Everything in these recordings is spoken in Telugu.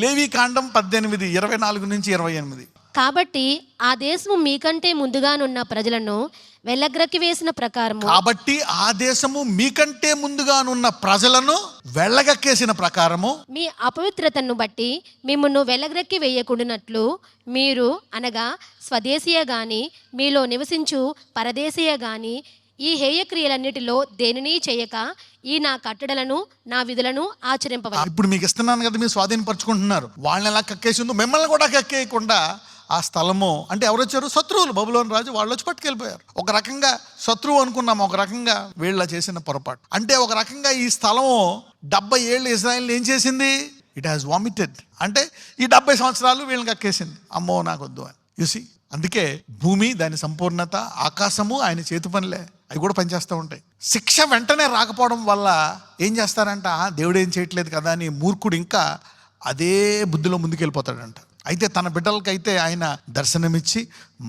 లేవీకాండం 18:24-28. కాబట్టి ఆ దేశము మీకంటే ముందుగానున్న ప్రజలను వెళ్ళగ్రక్కి వేసిన ప్రకారము కాబట్టి ఆ దేశము మీకంటే ముందుగానున్న ప్రజలను వెళ్ళగక్కేసిన ప్రకారము మీ అపవిత్రతను బట్టి మిమ్మును వెళ్ళగ్రక్కి వేయకుండానట్లు మీరు అనగా స్వదేశీయ గాని మీలో నివసించు పరదేశీయ గాని ఈ హేయక్రియలన్నిటిలో దేనిని చేయక ఈ నా కట్టడలను నా విధులను ఆచరింపవాలి. ఇప్పుడు మీకు ఇస్తున్నాను కదా, మీరు స్వాధీనపరచుకుంటున్నారు. వాళ్ళని ఎలా కక్కేసిందో మిమ్మల్ని కూడా కక్కేయకుండా ఆ స్థలము అంటే ఎవరు వచ్చారు? శత్రువులు. బబులోను రాజు వాళ్ళు వచ్చి పట్టుకెళ్ళిపోయారు. ఒక రకంగా శత్రువు అనుకున్నాం, ఒక రకంగా వీళ్ళ చేసిన పొరపాటు. అంటే ఒక రకంగా ఈ స్థలము 70 ఏళ్ళు ఇజ్రాయెల్ ఏం చేసింది? It has vomited. అంటే ఈ 70 సంవత్సరాలు వీళ్ళని కక్కేసింది. అమ్మో నాకొద్దు అని. యూసి, అందుకే భూమి, దాని సంపూర్ణత, ఆకాశము ఆయన చేతి పనులే, అవి కూడా పనిచేస్తూ ఉంటాయి. శిక్ష వెంటనే రాకపోవడం వల్ల ఏం చేస్తారంట, దేవుడు ఏం చేయట్లేదు కదా అని మూర్ఖుడు ఇంకా అదే బుద్ధిలో ముందుకెళ్ళిపోతాడంట. అయితే తన బిడ్డలకైతే ఆయన దర్శనమిచ్చి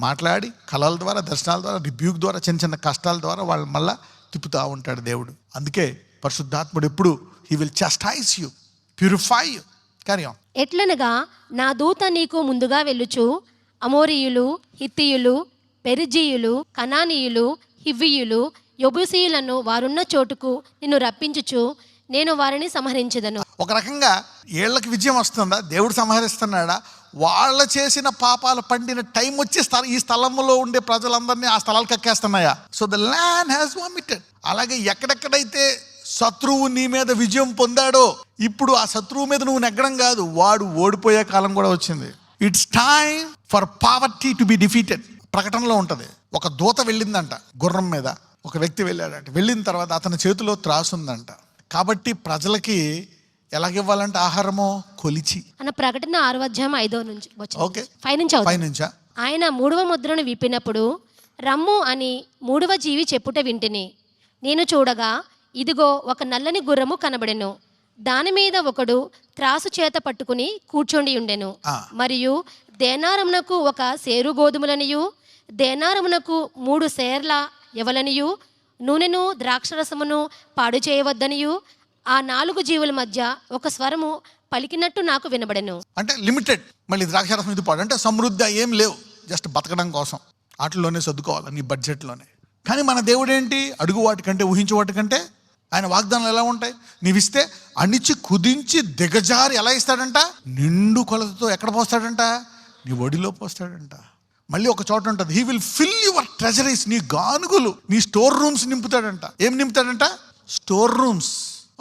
మాట్లాడి కళల ద్వారా, దర్శనాల ద్వారా, రిబ్యూక్ ద్వారా, చిన్న చిన్న కష్టాల ద్వారా వాళ్ళు మళ్ళా తిప్పుతూ ఉంటాడు దేవుడు. అందుకే పరిశుద్ధాత్ముడు ఎప్పుడు he will chastise you, purify you. Carry on. ఎట్లనగా నా దూత నీకు ముందుగా వెళ్ళుచు అమోరీయులు, హిత్తీయులు, పెరిజీయులు, కనానీయులు, హివ్వీయులు, యెబూసీయులను వారున్న చోటుకు నిన్ను రప్పించుచు నేను వారిని సంహరించెదను. ఒక రకంగా ఏళ్ళకి విజయం వస్తుందా? దేవుడు సంహరిస్తున్నాడా? వాళ్ళ చేసిన పాపాలు పండిన టైం వచ్చి ఈ స్థలంలో ఉండే ప్రజలందరినీ ఆ స్థలాలు కక్కేస్తున్నాయా? So the land has vomited. అలాగే ఎక్కడెక్కడైతే శత్రువు నీ మీద విజయం పొందాడో ఇప్పుడు ఆ శత్రువు మీద నువ్వు నెగ్గడం కాదు, వాడు ఓడిపోయే కాలం కూడా వచ్చింది. It's time for poverty to be defeated. ప్రకటనలో ఉంటుంది, ఒక దూత వెళ్ళిందంట గుర్రం మీద, ఒక వ్యక్తి వెళ్ళాడంట. వెళ్ళిన తర్వాత అతని చేతిలో త్రాసు ఉందంట. కాబట్టి ప్రజలకి ఎలాగివ్వాలంటే ఆహారమో కొలిచి అన్న ప్రకటన 6:5 ఓకే 5 నుంచా ఆయన 3వ ముద్రను విప్పినప్పుడు రమ్ము అని 3వ జీవి చెప్పుట వింటిని. నేను చూడగా ఇదిగో ఒక నల్లని గుర్రము కనబడెను. దాని మీద ఒకడు త్రాసు చేత పట్టుకుని కూర్చొని ఉండెను. మరియు దేనారమునకు 1 సేరు గోధుమలనియు దేనారమునకు 3 సేర్ల ఎవలనియు నూనెను ద్రాక్షరసమును పాడు చేయవద్దనియు ఆ 4 జీవుల మధ్య ఒక స్వరము పలికినట్టు నాకు వినబడెను. అంటే లిమిటెడ్. మళ్ళీ ద్రాక్షరసం ఇది పాడు అంటే సమృద్ధి ఏం లేవు, జస్ట్ బతకడం కోసం వాటిలోనే సర్దుకోవాలి నీ బడ్జెట్లోనే. కానీ మన దేవుడు ఏంటి? అడుగు వాటికంటే, ఊహించే వాటికంటే ఆయన వాగ్దానాలు ఎలా ఉంటాయి? నీవిస్తే అణిచి కుదించి దిగజారి ఎలా ఇస్తాడంట? నిండు కొలతతో ఎక్కడ పోస్తాడంట? నీ ఒడిలో పోస్తాడంట. మళ్ళీ ఒక చోట ఉంటుంది, he will fill your treasuries. నీ గానుగులు, నీ స్టోర్ రూమ్స్ నింపుతాడంట. ఏం నింపుతాడంట? Store rooms.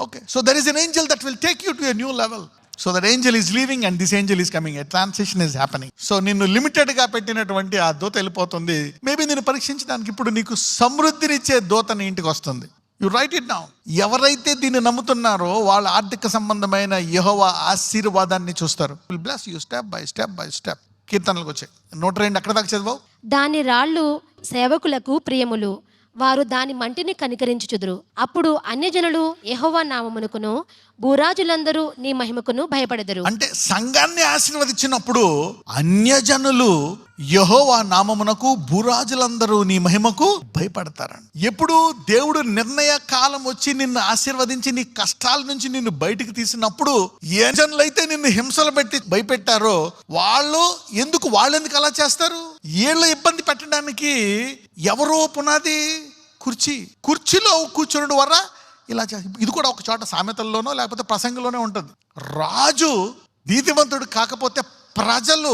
Okay, so there is an angel that will take you to a new level. So that angel is leaving and this angel is coming. A transition is happening. So నిన్ను లిమిటెడ్గా పెట్టినటువంటి ఆ దూత వెళ్ళిపోతుంది. మేబీ నిన్ను పరీక్షించడానికి ఇప్పుడు నీకు సమృద్ధినిచ్చే దూత నీ ఇంటికి వస్తుంది. You write it now. ఎవరైతే దీన్ని నమ్ముతున్నారో వాళ్ళ ఆర్థిక సంబంధమైన యెహోవా ఆశీర్వాదాన్ని చూస్తారు. Will bless you step by step by step. కీర్తనలకు వచ్చాయి 102 అక్కడ దాకా చదివావు. దాని రాళ్ళు సేవకులకు ప్రియములు, వారు దాని మంటిని కనికరించుచుదురు. అప్పుడు అన్యజనులు యెహోవా నామమునకును భూరాజులందరూ నీ మహిమకును భయపడెదరు. అంటే సంఘాన్ని ఆశీర్వదించినప్పుడు అన్యజనులు యెహోవా నామమునకు భూరాజులందరూ నీ మహిమకు భయపడతారండి. ఎప్పుడు దేవుడు నిర్ణయ కాలం వచ్చి నిన్ను ఆశీర్వదించి నీ కష్టాల నుంచి నిన్ను బయటికి తీసినప్పుడు ఏ జనులైతే నిన్ను హింసలు పెట్టి భయపెట్టారో వాళ్ళు ఎందుకు అలా చేస్తారు? వీళ్ళ ఇబ్బంది పెట్టడానికి ఎవరో పునాది కుర్చీలో కూర్చుని వల్ల ఇలా ఇది కూడా ఒక చోట సామెతల్లోనో లేకపోతే ప్రసంగంలోనే ఉంటుంది. రాజు నీతివంతుడు కాకపోతే ప్రజలు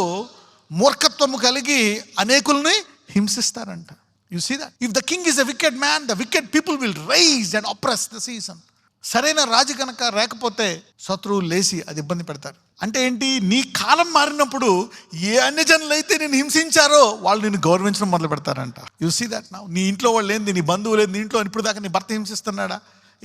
మూర్ఖత్వము కలిగి అనేకుల్ని హింసిస్తారంట. You see that if the king is a wicked man, the wicked people will rise and oppress the season. సరైన రాజు కనుక లేకపోతే శత్రువులు లేసి అది ఇబ్బంది పెడతారు. అంటే ఏంటి? నీ కాలం మారినప్పుడు ఏ అన్యజనులు అయితే నేను హింసించారో వాళ్ళు నిన్ను గౌరవించడం మొదలు పెడతారంట. You see that now. నీ ఇంట్లో వాళ్ళు ఏంది, నీ బంధువులు ఏంది, నీ ఇంట్లో ఇప్పుడు దాకా నీ భర్త హింసిస్తున్నాడా?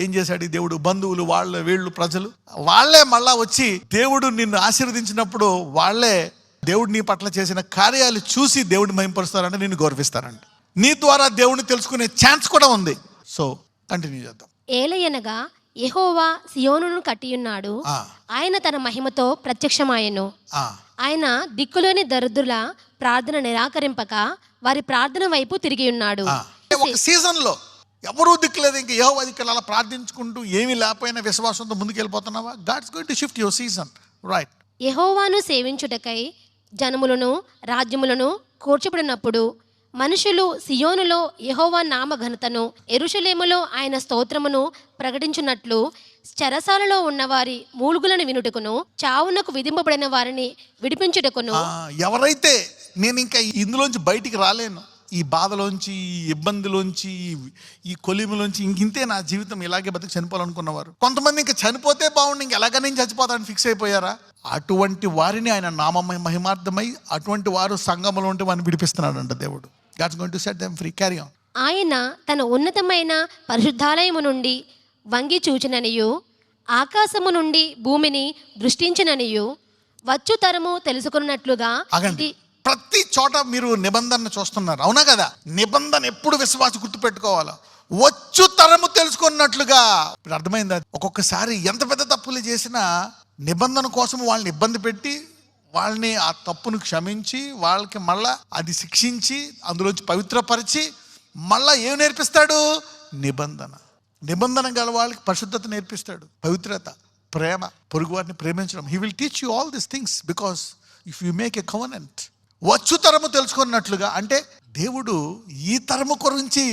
ఏం చేశాడు ఈ దేవుడు? బంధువులు వీళ్ళు ప్రజలు వాళ్ళే మళ్ళా వచ్చి దేవుడు నిన్ను ఆశీర్వదించినప్పుడు వాళ్ళే దేవుడు నీ పట్ల చేసిన కార్యాలు చూసి దేవుడిని మహింపరుస్తారంటే నిన్ను గౌరవిస్తారంట. నీ ద్వారా దేవుడిని తెలుసుకునే ఛాన్స్ కూడా ఉంది. సో కంటిన్యూ చేద్దాం. ఏలయనగా యెహోవా సియోనును కట్టియున్నాడు, ఆయన తన మహిమతో ప్రత్యక్షమాయెను. ఆయన దిక్కులోని దరిద్రుల ప్రార్థన నిరాకరింపక వారి ప్రార్థన వైపు తిరిగి ఉన్నాడు. ఒక సీజన్ లో ఎవరూ దిక్కులేదు, ఇంకా యెహోవా దిక్కులు అలా ప్రార్థించుకుంటూ ఏమీ లేకపోయినా విశ్వాసంతో ముందుకు వెళ్ళిపోతున్నావా? God's going to shift your season right. యెహోవాను సేవించుటకై జనములను రాజ్యములను కూర్చబడినప్పుడు మనుషులు సియోనులో యెహోవా నామ ఘనతను యెరూషలేములో ఆయన స్తోత్రమును ప్రకటించున్నట్లు చెరసాలలో ఉన్నవారి మూలుగులను వినుటకును చావునకు విధింపబడిన వారిని విడిపించుటకును ఎవరైతే నేను ఇంకా ఇందులోంచి బయటికి రాలేను, ఈ బాధలోంచి, ఈ ఇబ్బందిలోంచి, ఈ కొలిమిలోంచి ఇంతే నా జీవితం ఇలాగే బతికి చనిపోవాలనుకున్నవారు, కొంతమంది ఇంకా చనిపోతే బాగుండి ఇంక ఎలాగ నేను చచ్చిపోతానని ఫిక్స్ అయిపోయారా, అటువంటి వారిని ఆయన నామ మహిమార్థమై అటువంటి వారు సంఘములో ఉంటే వారిని విడిపిస్తున్నాడంట దేవుడు. God's going to set them free. Carry on. ఆయన తన ఉన్నతమైన పరిశుద్ధాలయము నుండి వంగి చూచిననియు ఆకాశము నుండి భూమిని దృష్టించిననియు వచ్చు తరము తెలుసుకున్నట్లుగా ఆగండి. ప్రతి చోట మీరు నిబంధన చూస్తున్నారు, అవునా కదా? నిబంధన ఎప్పుడు విశ్వాస గుర్తుపెట్టుకోవాలా, వచ్చు తరము తెలుసుకున్నట్లుగా. ఇప్పుడు అర్థమైందా? ఒక్కొక్కసారి ఎంత పెద్ద తప్పులు చేసినా నిబంధన కోసం వాళ్ళని ఇబ్బంది పెట్టి వాళ్ళని ఆ తప్పును క్షమించి వాళ్ళకి మళ్ళా అది శిక్షించి అందులోంచి పవిత్రపరిచి మళ్ళా ఏం నేర్పిస్తాడు? నిబంధన గల వాళ్ళకి పరిశుద్ధత నేర్పిస్తాడు, పవిత్రత, ప్రేమ, పొరుగు వారిని ప్రేమించడం. He will teach you all these things because if you make a covenant. వచ్చు తరము తెలుసుకున్నట్లుగా అంటే దేవుడు ఈ తరము గురించి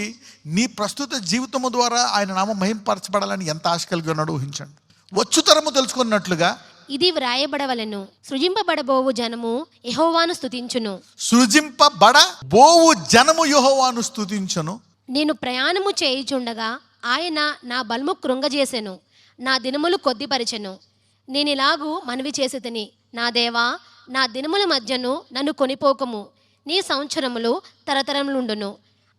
నీ ప్రస్తుత జీవితము ద్వారా ఆయన నామం మహింపరచబడాలని ఎంత ఆశ కలిగి ఉన్నాడో ఊహించండి. వచ్చు తరము తెలుసుకున్నట్లుగా ఇది వ్రాయబడవలెను, సృజింపబడబోవు జనము యెహోవాను స్తుతించును. సృజింపబడబోవు జనము యెహోవాను స్తుతించును. నేను ప్రయాణము చేయుచుండగా ఆయన నా బలము కృంగజేసెను, నా దినములు కొద్దిపరిచెను. నేనిలాగు మనవి చేసి తిని, నా దేవా, నా దినముల మధ్యను నన్ను కొనిపోకము. నీ సంవత్సరములు తరతరములుండును.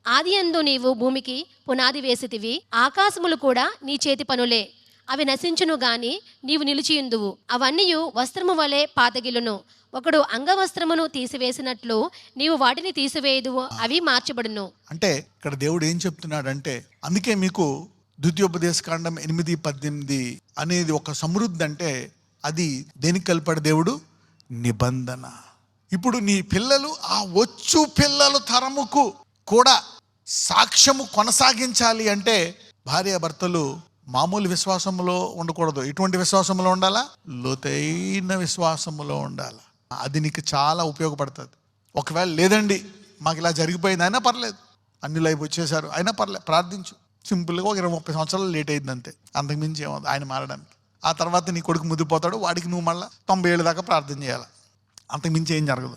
ఆది యందు నీవు భూమికి పునాది వేసితివి, ఆకాశములు కూడా నీ చేతి పనులే. అవి నశించును గాని నీవు నిలిచియుందువు. అవన్నీయు వస్త్రము వలె పాతగిలును. ఒకడు అంగవస్త్రమును తీసివేసినట్లు నీవు వాటిని తీసివేయదువు, అవి మార్చబడును. అంటే ఇక్కడ దేవుడు ఏం చెప్తున్నాడంటే, అందుకే మీకు ద్వితీయోపదేశకాండం 8:18 అనేది ఒక సమృద్ధి. అంటే అది దేనికి కలిపాడు దేవుడు? నిబంధన. ఇప్పుడు నీ పిల్లలు ఆ వచ్చు పిల్లల తరముకు కూడా సాక్ష్యము కొనసాగించాలి అంటే భార్యాభర్తలు మామూలు విశ్వాసములో ఉండకూడదు. ఎటువంటి విశ్వాసములో ఉండాలా? లోతైన విశ్వాసములో ఉండాలి. అది నీకు చాలా ఉపయోగపడుతుంది. ఒకవేళ లేదండి మాకు ఇలా జరిగిపోయింది అయినా పర్లేదు, అన్ని లైఫ్ వచ్చేసారు అయినా పర్లేదు, ప్రార్థించు. సింపుల్గా ఒక 20-30 సంవత్సరాలు లేట్ అయింది అంతే, అంతకుమించి ఏమవుతుంది ఆయన మారడానికి. ఆ తర్వాత నీ కొడుకు ముదిరిపోతాడు, వాడికి నువ్వు మళ్ళీ 90 ఏళ్ళ దాకా ప్రార్థన చేయాలి, అంతకుమించి ఏం జరగదు.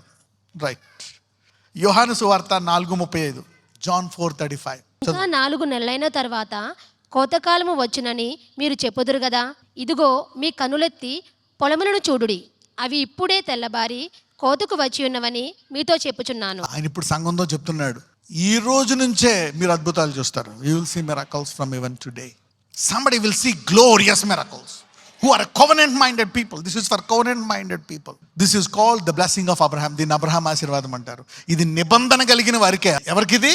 రైట్. యోహాను సువార్త 4:35, John 4:35. ఇంకా 4 నెలలైన తర్వాత కోతకాలము వచ్చునని మీరు చెప్పుదురు గదా. ఇదిగో మీ కనులెత్తి పొలములను చూడుడి, అవి ఇప్పుడే తెల్లబారి కోతకు వచ్చి ఉన్నవని మీతో చెప్పుచున్నాను. ఆయన ఇప్పుడు సంఘంతో చెప్తున్నాడు, ఈ రోజు నుంచే మీరు అద్భుతాలు చూస్తారు. You will see miracles from even today. Somebody will see glorious miracles who are covenant minded people. This is for covenant minded people. This is called the blessing of Abraham. దీన్ని అబ్రహాం ఆశీర్వాదం అంటారు. ఇది నిబంధన కలిగిన వారికే. ఎవరికి ఇది?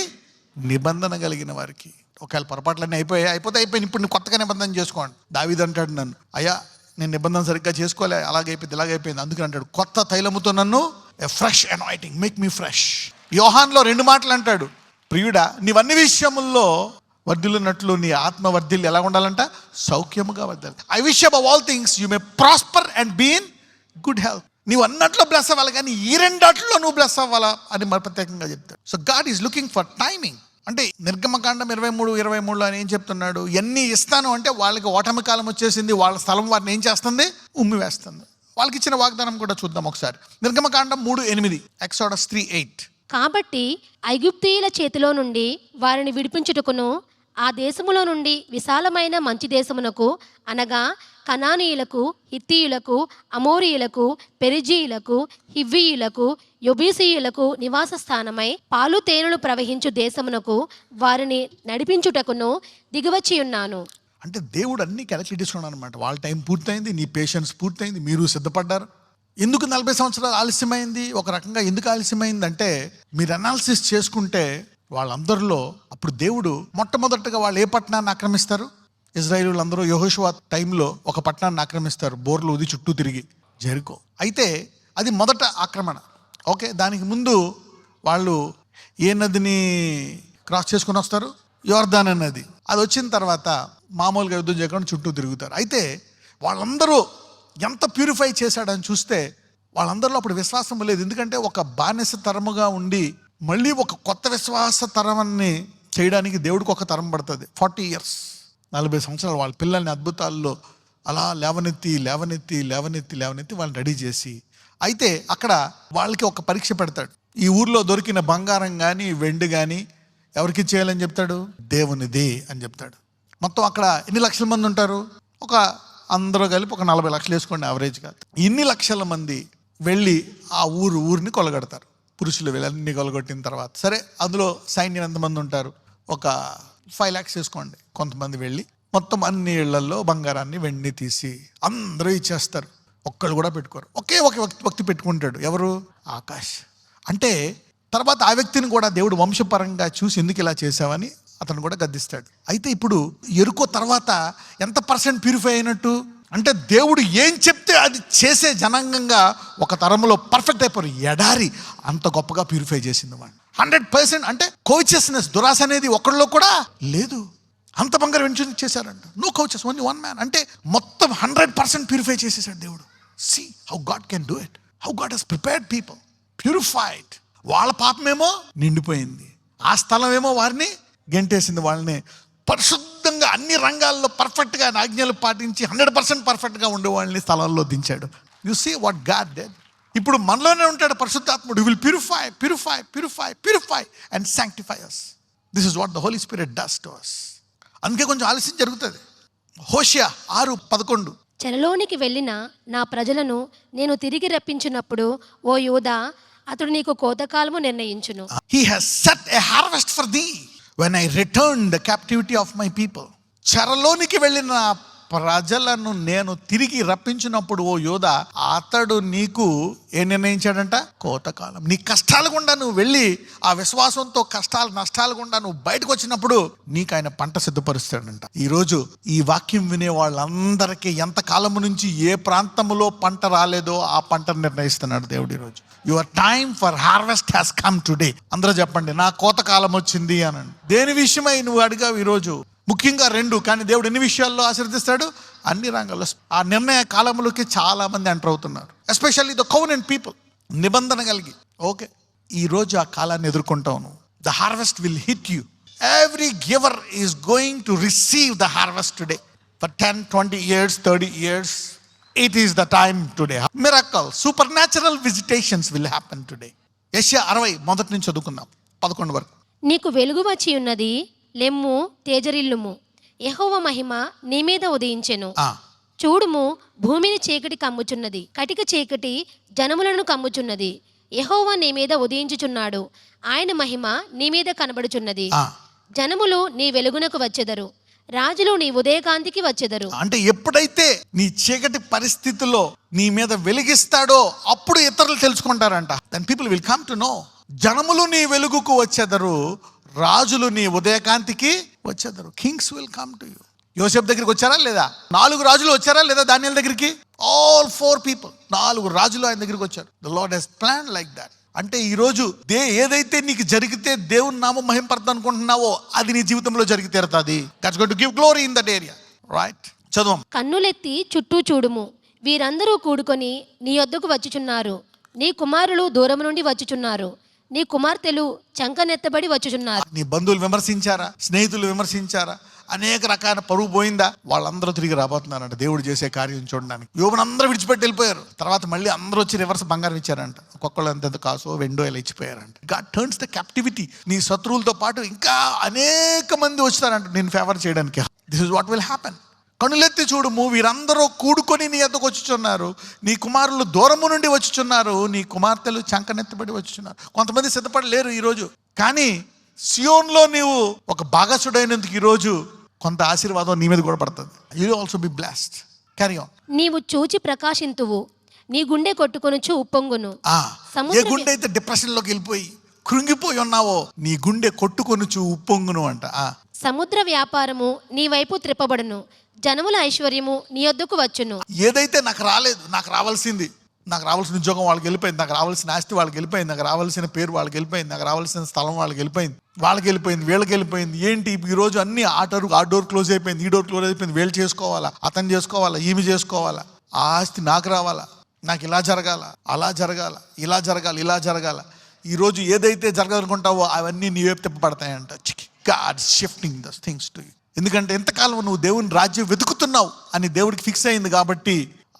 నిబంధన కలిగిన వారికి. ఒకవేళ పొరపాట్లన్నీ అయిపోతే ఇప్పుడు నువ్వు కొత్తగా నిబంధన చేసుకోండి. దావీదు అంటాడు, నన్ను అయ్యా నేను నిబంధన సరిగ్గా చేసుకోలే, అలాగైపోయింది ఇలాగైపోయింది, అందుకని అంటాడు కొత్త తైలముతో నన్ను fresh anointing, make me fresh. యోహాన్లో 2 మాటలు అంటాడు, ప్రియుడా నీవన్ని విషయముల్లో వర్ధిల్లున్నట్లు నీ ఆత్మ వర్ధిల్లు ఎలా ఉండాలంట? సౌఖ్యముగా వర్ధిల్లు. I wish above all things you may prosper and be in good health. నీవు అన్నట్లో బ్లెస్ అవ్వాలి, కానీ ఈ 2 వాటిల్లో నువ్వు బ్లెస్ అవ్వాలా అని మరి ప్రత్యేకంగా చెప్తాడు. So God is looking for timing. అంటే నిర్గమకాండం 23:23 అని ఏం చెప్తున్నాడు? ఎన్ని ఇస్తాను అంటే వాళ్ళకి ఓటమి కాలం వచ్చేసింది, వాళ్ళ స్థలం వారిని ఏం చేస్తుంది? ఉమ్మి వేస్తుంది. వాళ్ళకి ఇచ్చిన వాగ్దానం కూడా చూద్దాం ఒకసారి. నిర్గమకాండం 3:8, Exodus 3:8. కాబట్టి ఐగుప్తీయుల చేతిలో నుండి వారిని విడిపించుటకును ఆ దేశములో నుండి విశాలమైన మంచి దేశమునకు, అనగా కనానీయులకు, హిత్తీయులకు, అమోరీయులకు, పెరిజీయులకు, హివ్వీయులకు, యొబీసీయులకు నివాస స్థానమై పాలు తేనెలు ప్రవహించు దేశమునకు వారిని నడిపించుటకును దిగివచ్చి ఉన్నాను. అంటే దేవుడు అన్ని క్యాలిక్యులేట్ చేసుకున్నాడు అనమాట. వాళ్ళ టైం పూర్తయింది, నీ పేషెన్స్ పూర్తయింది, మీరు సిద్ధపడ్డారు. ఎందుకు 40 సంవత్సరాలు ఆలస్యమైంది? ఒక రకంగా ఎందుకు ఆలస్యమైంది అంటే, మీరు అనాలిసిస్ చేసుకుంటే వాళ్ళందరిలో అప్పుడు దేవుడు మొట్టమొదటగా వాళ్ళు ఏ పట్టణాన్ని ఆక్రమిస్తారు? ఇజ్రాయేలీలు అందరూ యెహోషువ టైంలో ఒక పట్టణాన్ని ఆక్రమిస్తారు, బోర్లు ఊది చుట్టూ తిరిగి, జెరికో. అయితే అది మొదట ఆక్రమణ. ఓకే, దానికి ముందు వాళ్ళు ఏ నదిని క్రాస్ చేసుకుని వస్తారు? యోర్దాను నది. అది వచ్చిన తర్వాత మామూలుగా యుద్ధం చేయకుండా చుట్టూ తిరుగుతారు. అయితే వాళ్ళందరూ ఎంత ప్యూరిఫై చేశాడని చూస్తే వాళ్ళందరిలో అప్పుడు విశ్వాసం లేదు. ఎందుకంటే ఒక బానిస తరముగా ఉండి మళ్ళీ ఒక కొత్త విశ్వాస తరాన్ని చేయడానికి దేవుడికి ఒక తరం పడుతుంది. 40 years, 40 సంవత్సరాలు వాళ్ళ పిల్లల్ని అద్భుతాల్లో అలా లేవనెత్తి వాళ్ళని రెడీ చేసి, అయితే అక్కడ వాళ్ళకి ఒక పరీక్ష పెడతాడు. ఈ ఊర్లో దొరికిన బంగారం కానీ వెండి కానీ ఎవరికి చేయాలని చెప్తాడు? దేవునిది అని చెప్తాడు. మొత్తం అక్కడ ఎన్ని లక్షల మంది ఉంటారు? ఒక అందరూ కలిపి ఒక 40 లక్షలు వేసుకోండి యావరేజ్ కాదు. ఇన్ని లక్షల మంది వెళ్ళి ఆ ఊరిని కొలగడతారు. పురుషులు వీళ్ళన్నీ కొలగొట్టిన తర్వాత సరే, అందులో సైన్యం ఎంతమంది ఉంటారు? ఒక 5 lakhs వేసుకోండి. కొంతమంది వెళ్ళి మొత్తం అన్ని ఇళ్లలో బంగారాన్ని వెండి తీసి అందరూ ఇచ్చేస్తారు. ఒక్కళ్ళు కూడా పెట్టుకోరు. ఒకే ఒక వ్యక్తి పెట్టుకుంటాడు. ఎవరు? ఆకాష్. అంటే తర్వాత ఆ వ్యక్తిని కూడా దేవుడు వంశపరంగా చూసి ఎందుకు ఇలా చేసావని అతను కూడా గద్దిస్తాడు. అయితే ఇప్పుడు ఎరుకో తర్వాత ఎంత % ప్యూరిఫై అయినట్టు అంటే దేవుడు ఏం చెప్తే అది చేసే జనాంగంగా ఒక తరంలో పర్ఫెక్ట్ అయిపోయారు. ఎడారి అంత గొప్పగా ప్యూరిఫై చేసింది వాడు. 100% అంటే కోచెస్నెస్, దురాశ అనేది ఒకళ్ళలో కూడా లేదు. అంత బంగారం వెంచర్ చేశారంట. No coaches, only 1 man. అంటే మొత్తం 100% ప్యూరిఫై చేసేసాడు దేవుడు. See how God can do it, how God he's prepared people, purified. వాళ్ళ పాపమేమో నిండిపోయింది, ఆ స్థలం ఏమో వారిని గెంటేసింది. వాళ్ళని పరిశుద్ధంగా అన్ని రంగాల్లో పర్ఫెక్ట్గా ఆజ్ఞలు పాటించి 100% పర్ఫెక్ట్గా ఉండే వాళ్ళని స్థలాల్లో దించాడు. You see what God did. ఇప్పుడు మనలోనే ఉంటాడు పరిశుద్ధాత్ముడు. Will purify and sanctify us. This is what the Holy Spirit does to us. అందుకే కొంచెం ఆలస్యం జరుగుతుంది. హోషియా 6:11 చెరలోనికి వెళ్ళిన నా ప్రజలను నేను తిరిగి రప్పించినప్పుడు ఓ యూదా, అతడు నీకు కోతకాలము నిర్ణయించును. He has set a harvest for thee when I return the captivity of my people. చెరలోనికి వెళ్ళిన ప్రజలను నేను తిరిగి రప్పించినప్పుడు ఓ యోధా, అతడు నీకు ఏం నిర్ణయించాడంట? కోతకాలం. నీ కష్టాల గుండా నువ్వు వెళ్ళి ఆ విశ్వాసంతో కష్టాలు నష్టాల గుండా నువ్వు బయటకు వచ్చినప్పుడు నీకు ఆయన పంట సిద్ధపరుస్తాడంట. ఈరోజు ఈ వాక్యం వినే వాళ్ళందరికీ ఎంత కాలము నుంచి ఏ ప్రాంతంలో పంట రాలేదో ఆ పంటను నిర్ణయిస్తున్నాడు దేవుడు ఈరోజు. Your time for harvest has come today. అందరూ చెప్పండి, నా కోతకాలం వచ్చింది అనండి. దేని విషయమై నువ్వు అడిగావు ఈరోజు? ముఖ్యంగా 2, కానీ దేవుడు ఎన్ని విషయాల్లో ఆశీర్వదిస్తాడు? అన్ని రంగాల్లో. ఆ నిర్ణయ కాలంలోకి చాలా మంది ఎంటర్ అవుతున్నారు. ఎస్పెషల్లీ ద కవెనెంట్ పీపుల్, నిబంధన కలిగి. ఓకే, ఈరోజు ఆ కాలాన్ని ఎదుర్కొంటావు. The harvest will hit you. Every giver is going to receive the harvest today. For 10, 20 years, 30 years, it is the time today. Miracle, supernatural visitations will happen today. యెషయా 60 మొదటి నుంచి చదువుకుందాం 11 వరకు. నీకు వెలుగు వచ్చి ఉన్నది, లెమ్ము తేజరిల్లుము, యెహోవా మహిమ నీ మీద ఉదయించెను. చూడుము, భూమిని చీకటి కమ్ముచున్నది, కటిక చీకటి జనములను కమ్ముచున్నది. యెహోవా నీ మీద ఉదయించుచున్నాడు, ఆయన మహిమ నీ మీద కనబడుచున్నది. జనములు నీ వెలుగునకు వచ్చెదరు, రాజులు నీ ఉదయకాంతికి వచ్చెదరు. అంటే ఎప్పుడైతే నీ చీకటి పరిస్థితుల్లో నీ మీద వెలిగిస్తాడో అప్పుడు ఇతరులు తెలుసుకుంటారంట. Then people will come to know. జనములు నీ వెలుగుకు వచ్చెదరు, రాజులు నీ ఉదయకాంతికి వచ్చేదారు. Kings will come to you. యోసేపు దగ్గరికి వచ్చారా లేదా? 4 రాజులు వచ్చారా లేదా దానియేలు దగ్గరికి? ఆల్ 4 people, 4 రాజులు ఆయన దగ్గరికి వచ్చారు. The Lord he's plan like that. అంటే ఈరోజు ఏదైతే నీకు జరిగితే దేవుని నామం మహింపడతా అనుకుంటున్నావో అది నీ జీవితంలో జరిగి తీరుతుంది. That's going to give glory in that area. Right, చదువు. కన్నులెత్తి చుట్టూ చూడుము, వీరందరూ కూడుకొని నీ యొద్దకు వచ్చుచున్నారు. నీ కుమారులు దూరం నుండి వచ్చుచున్నారు, నీ కుమార్తెలు చంకనెత్తబడి వచ్చుచున్నారు. నీ బంధువులు విమర్శించారా? స్నేహితులు విమర్శించారా? అనేక రకాల పరువు పోయిందా? వాళ్ళందరూ తిరిగి రాబోతున్నారంట దేవుడు చేసే కార్యం చూడడానికి. యోబుని అందరూ విడిచిపెట్టి వెళ్ళిపోయారు. తర్వాత మళ్ళీ అందరూ వచ్చి రివర్స్ బంగారం ఇచ్చారంట. ఒక్కొక్కళ్ళు ఎంత కాసో వెండో ఇలా ఇచ్చిపోయారంట. God turns the captivity. నీ శత్రువులతో పాటు ఇంకా అనేక మంది వచ్చారంట నేను ఫేవర్ చేయడానికి. This is what will happen. కనులెత్తి చూడుము, వీరందరూ కూడుకొని నీ ఎద్దకు వచ్చుచున్నారు, నీ కుమారులు దూరము నుండి వచ్చుచున్నారు, నీ కుమార్తెలు చంకనెత్తబడి వచ్చుచున్నారు. కొంతమంది సిద్ధపడలేరు ఈరోజు, కానీ సియోన్లో నీవు ఒక భాగస్సుడైనందుకు ఈరోజు కొంత ఆశీర్వాదం నీ మీద కూడా పడుతుంది. You will also be blessed. Carry on. నీవు చూచి ప్రకాశింతువు, నీ గుండె కొట్టుకొనుచు ఉప్పొంగును. ఏ గుండె అయితే డిప్రెషన్లోకి వెళ్ళిపోయి కృంగిపోయి ఉన్నావో నీ గుండె కొట్టుకొనుచు ఉప్పొంగును అంట. సముద్ర వ్యాపారము నీ వైపు త్రిప్పబడును, జనముల ఐశ్వర్యము నీ యొద్దకు వచ్చును. ఏదైతే నాకు రాలేదు, నాకు రావాల్సింది, నాకు రావాల్సిన ఉద్యోగం వాళ్ళకి వెళ్ళిపోయింది, నాకు రావాల్సిన ఆస్తి వాళ్ళకి వెళ్ళిపోయింది, నాకు రావాల్సిన పేరు వాళ్ళకి వెళ్ళిపోయింది, నాకు రావాల్సిన స్థలం వాళ్ళకి వెళ్ళిపోయింది, వీళ్ళకి వెళ్ళిపోయింది. ఏంటి ఈరోజు అన్ని ఆ డోర్ క్లోజ్ అయిపోయింది, ఈ డోర్ క్లోజ్ అయిపోయింది, వీళ్ళు చేసుకోవాలా, అతను చేసుకోవాలా, ఈమె చేసుకోవాలా. ఆ ఆస్తి నాకు రావాలా, నాకు ఇలా జరగాల, అలా జరగాల, ఇలా జరగాలి, ఇలా జరగాల. ఈరోజు ఏదైతే జరగాలనుకుంటావో అవన్నీ నీ వైపు తిప్పబడతాయంట. God shifting the things to you. ఎందుకంటే ఎంతకాలం నువ్వు దేవుని రాజ్యం వెతుకుతున్నావు అని దేవుడికి ఫిక్స్ అయింది కాబట్టి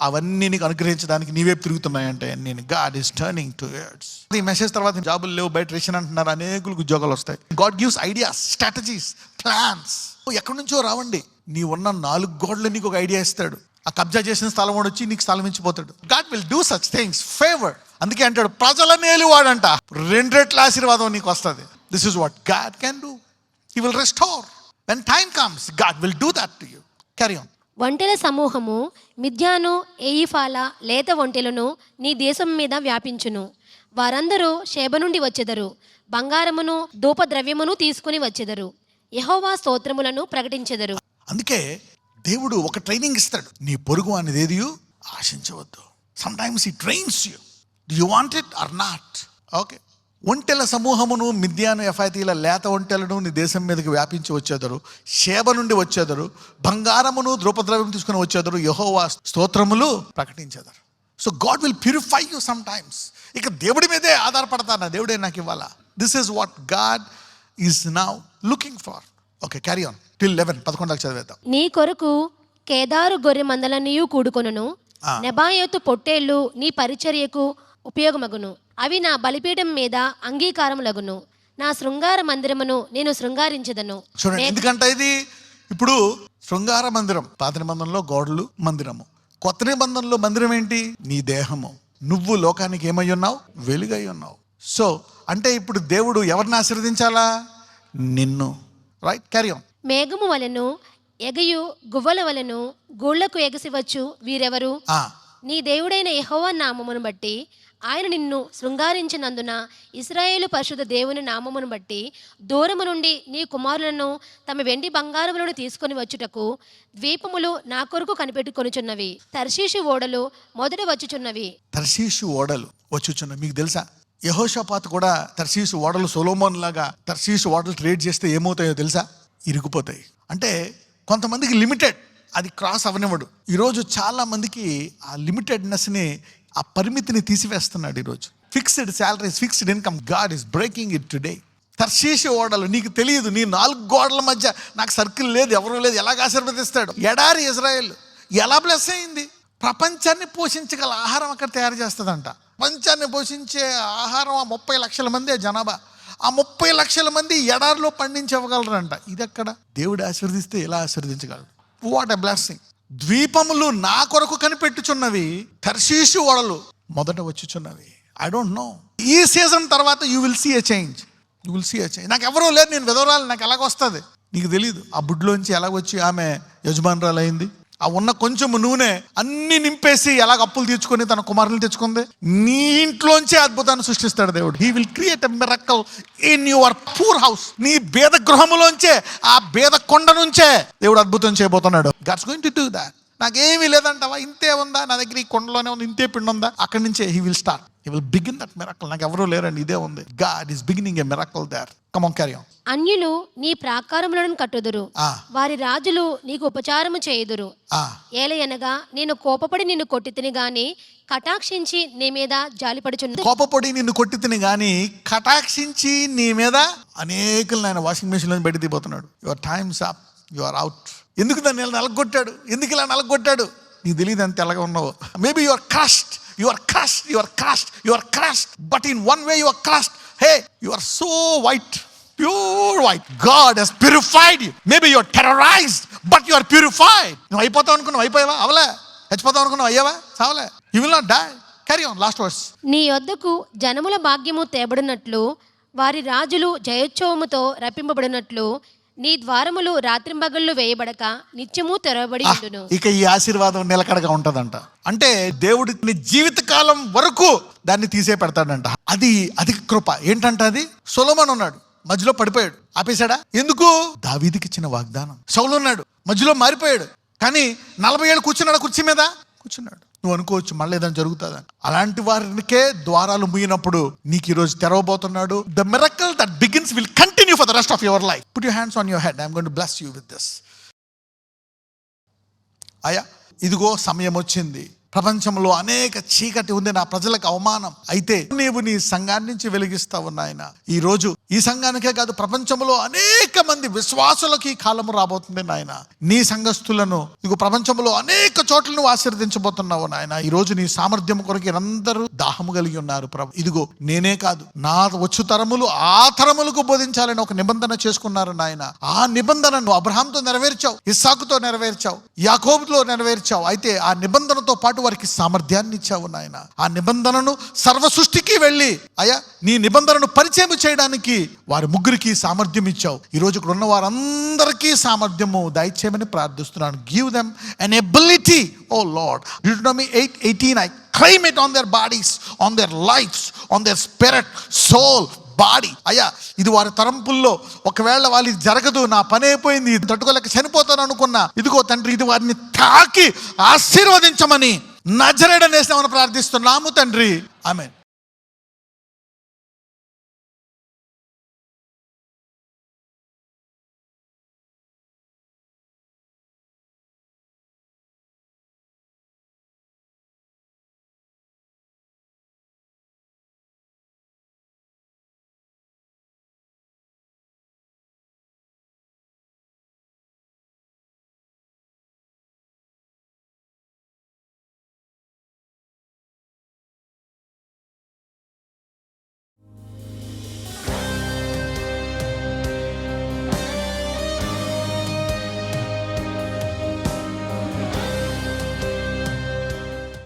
అవన్నీ నీకు అనుగ్రహించడానికి నీ వైపు తిరుగుతున్నాయంటే నేను గాడ్ ఈస్ టర్నింగ్ టువర్డ్స్. ఈ మెసేజ్ తర్వాత జాబులు లేవు, బయట రేషన్ అంటున్నారు, అనేకులకు ఉద్యోగాలు వస్తాయి. God gives ideas, strategies, plans. ఎక్కడి నుంచో రావండి. నీ ఉన్న 4 గోడలు నీకు ఒక ఐడియా ఇస్తాడు. ఆ కబ్జా చేసిన స్థలం వాడు వచ్చి నీకు స్థలం ఇచ్చిపోతాడు. God will do such things favour. అందుకే అంటాడు ప్రజల మేలువాడంట, 2 రెట్ల ఆశీర్వాదం నీకు వస్తుంది. This is what God can do. He will restore. When time comes God will do that to you. Carry on. ఒంటెల సమూహము మిద్యాను, ఏయిఫాల లేత ఒంటెలను నీ దేశం మీద వ్యాపించును. వారందరూ షేబ నుండి వచ్చెదరు, బంగారమును ధూపద్రవ్యమును తీసుకుని వచ్చెదరు, యెహోవా స్తోత్రములను ప్రకటించెదరు. అందుకే దేవుడు ఒక ట్రైనింగ్ ఇస్తాడు. నీ పొరుగు అనేది ఏది ఆశించవద్దు. Sometimes he trains you. Do you want it or not? Okay. ఒంటెల సమూహమును మిద్యాను, ఎఫాతీల లేత ఒంటెలను నీ దేశం మీదకి వ్యాపించి వచ్చేదరు, షేబ నుండి వచ్చేదరు, బంగారమును ధూపద్రవ్యం తీసుకుని వచ్చేదరు, యెహోవా స్తోత్రములు ప్రకటించేదరు. So God will purify you sometimes. ఇక దేవుడి మీదే ఆధారపడతాను, దేవుడే నాకు ఇవ్వాలా. This is what God is now looking for. Okay, carry on till 11. 11 చదివేద్దాం. నీ కొరకు కేదారు గొర్రె మందలనియు కూడుకొనును, నెబాయోతు పొట్టేళ్లు నీ పరిచర్యకు ఉపయోగమగును. అవి నా బలిపీఠం మీద అంగీకారములగును. నా శృంగార మందిరమును నేను శృంగారించదను. చూడండి, ఎందుకంటే ఇది ఇప్పుడు శృంగార మందిరం. పాత నిబంధనలో గోడలు, మందిరము. కొత్త నిబంధనలో మందిరం ఏంటి? నీ దేహము. నువ్వు లోకానికి ఏమై ఉన్నావు? వెలుగై ఉన్నావు. సో అంటే ఇప్పుడు దేవుడు ఎవరిని ఆశీర్వదించాలా? నిన్ను. Right, carry on. మేఘము వలెను ఎగయు గువ్వల వలెను గూళ్లకు ఎగసివచ్చు వీరెవరు? నీ దేవుడైన యెహోవా నామమును బట్టి ఆయన నిన్ను శృంగారించినందున ఇశ్రాయేలు పరిశుద్ధ దేవుని నామమును బట్టి దూరము నుండి నీ కుమారులను తమ వెండి బంగారములను తీసుకొని వచ్చుటకు ద్వీపములు నా కొరకు కనిపెట్టుకొనుచున్నవి. తర్షీషు ఓడలు మొదట వచ్చుచున్నవి. తర్షీషు ఓడలు వచ్చుచున్నవి. మీకు తెలుసా, యెహోషాపాతు కూడా తర్షీషు ఓడలు సొలొమోన్ లాగా తర్షీషు ఓడలు ట్రేడ్ చేస్తే ఏమవుతాయో తెలుసా? ఇరుకుపోతాయి. అంటే కొంతమందికి లిమిటెడ్, అది క్రాస్ అవనివ్వడు. ఈరోజు చాలా మందికి ఆ లిమిటెడ్నెస్ని, ఆ పరిమితిని తీసివేస్తున్నాడు. ఈరోజు fixed salaries, fixed income. God is breaking it today. తర్షీషు ఓడలు, నీకు తెలియదు, నీ 4 గోడల మధ్య నాకు సర్కిల్ లేదు, ఎవరు లేదు, ఎలాగ ఆశీర్వదిస్తాడు? ఎడారి ఇజ్రాయెల్ ఎలా బ్లెస్ అయింది? ప్రపంచాన్ని పోషించగల ఆహారం అక్కడ తయారు చేస్తుందంట. ప్రపంచాన్ని పోషించే ఆహారం ఆ 30 లక్షల మంది జనాభా. ఆ 30 లక్షల మంది ఎడారిలో పండించగలరంట. ఇది ఎక్కడ? దేవుడు ఆశీర్వదిస్తే ఎలా ఆశీర్వదించగలడు? What a blessing. ద్వీపములు నా కొరకు కనిపెట్టుచున్నవి, తర్షీషు ఓడలు మొదట వచ్చుచున్నవి. ఐ డోంట్ నో, ఈ సీజన్ తర్వాత you will see a change. You will see a change. నాకు ఎవరూ లేదు, నేను విధవరాలు, నాకు ఎలాగొస్తుంది? నీకు తెలియదు. ఆ బుడ్లోంచి ఎలాగొచ్చి ఆమె యజమానురాలు అయింది. ఆ ఉన్న కొంచెం నూనె అన్ని నింపేసి ఎలాగ అప్పులు తీర్చుకొని తన కుమారులు తెచ్చుకుంది. నీ ఇంట్లోంచే అద్భుతాన్ని సృష్టిస్తాడు దేవుడు. He will create a miracle in your poor house. నీ బేద గృహములోంచే, ఆ బేద కొండ నుంచే దేవుడు అద్భుతం చేయబోతున్నాడు. God's going to do that. నాకేమీ లేదంటావా? ఇంతే ఉందా? నా దగ్గర ఈ కొండలోనే ఉంది, ఇంతే పిండి ఉందా? అక్కడి నుంచే he will start. He will begin that miracle. నాకు ఎవరూ లేరండి, ఇదే ఉంది. God is beginning a miracle there. Come on, carry on. అన్యులు నీ ప్రాకారములను కట్టుదురు, వారి రాజులు నీకు ఉపచారము చేయుదురు. ఏలయనగా నేను కోపపడి నిన్ను కొట్టి తిని గాని కటాక్షించి నీ మీద జాలిపడుచున్నది. కోపపడి నిన్ను కొట్టి తిని గాని కటాక్షించి నీ మీద అనేకులు ఆయన వాషింగ్ మెషిన్ లో బయట తీపోతున్నాడు. Your time's up, you are out. ఎందుకు దాన్ని నలగొట్టాడు? ఎందుకు ఇలా నలగొట్టాడు? నీకు తెలియదు అంత ఎలాగ ఉన్నావు. Maybe you are crushed, you are crushed, you are crushed, you are crushed. But in one way you are crushed. Hey, you are so white, pure white. God has purified you. Maybe you are terrorized, but you are purified. నువ్వు అయిపోతావు అనుకున్నావు, అయిపోయావా? అవలే. చచ్చిపోతావు అనుకున్నావు, అయ్యావా? చావలే. You will not die. Carry on, last verse. నీ యొద్దకు జనముల భాగ్యము తేబడినట్లు, వారి రాజులు జయోత్సవముతో రప్పింపబడినట్లు నీ ద్వారములు రాత్రింబగళ్ళు వేయబడక నిత్యము తెరవబడి ఉండును. ఇక ఈ ఆశీర్వాదం నిలకడగా ఉంటదంట. అంటే దేవుడి నీ జీవితకాలం వరకు దాన్ని తీసే పెడతాడంట. అది అధిక కృప. ఏంటంట అది? సొలొమోను ఉన్నాడు, మధ్యలో పడిపోయాడు, ఆపేశాడా? ఎందుకు? దావీదుకి ఇచ్చిన వాగ్దానం. సౌలు ఉన్నాడు, మధ్యలో మారిపోయాడు, కానీ 40 ఏళ్ళు కూర్చున్నాడు, కుర్చీ మీద కూర్చున్నాడు. నువ్వు అనుకోవచ్చు మళ్ళీ ఏదైనా జరుగుతుందని. అలాంటి వారికే ద్వారాలు మూయినప్పుడు నీకు ఈరోజు తెరవబోతున్నాడు. The miracle that begins will continue for the rest of your life. Put your hands on your head. I'm going to bless you with this. అయ్యా, ఇదిగో సమయం వచ్చింది. ప్రపంచంలో అనేక చీకటి ఉంది, నా ప్రజలకు అవమానం. అయితే నీవు నీ సంఘాన్ని నుంచి వెలిగిస్తావు నాయన. ఈ రోజు ఈ సంఘానికే కాదు, ప్రపంచంలో అనేక మంది విశ్వాసులకు ఈ కాలము రాబోతుంది నాయన. నీ సంఘస్థులను ఇదిగో ప్రపంచంలో అనేక చోట్ల నువ్వు ఆశీర్వదించబోతున్నావు నాయన. ఈ రోజు నీ సామర్థ్యం కొరకు అందరూ దాహము కలిగి ఉన్నారు ప్రభు. ఇదిగో నేనే కాదు, నా వచ్చు తరములు ఆ తరములకు బోధించాలని ఒక నిబంధన చేసుకున్నారు నాయన. ఆ నిబంధనను అబ్రహాంతో నెరవేర్చావు, ఇస్సాకుతో నెరవేర్చావు, యాకోబుతో నెరవేర్చావు. అయితే ఆ నిబంధనతో పాటు వారికి సామర్థ్యాన్ని ఇచ్చావు నాయన. ఆ నిబంధనను సర్వ సృష్టికి వెళ్ళి అయ్యా నీ నిబంధనను పరిచయం చేయడానికి వారి ముగ్గురికి సామర్థ్యం ఇచ్చావు. ఈ రోజు ఇక్కడ ఉన్న వారందరికీ సామర్థ్యము దయచేయమని ప్రార్థిస్తున్నాను. Give them an ability, oh Lord. Deuteronomy 8:18, I claim it on their bodies, on their lives, on their spirit, soul, body. అయ్యా ఇది వారి తరంపుల్లో ఒకవేళ వాళ్ళు ఇది జరగదు, నా పని అయిపోయింది, తట్టుకోలేక చనిపోతాను అనుకున్నా, ఇదిగో తండ్రి ఇది వారిని తాకి ఆశీర్వదించమని నజరేయుడైన యేసునామమున ప్రార్థిస్తున్నాము తండ్రి. ఆమేన్.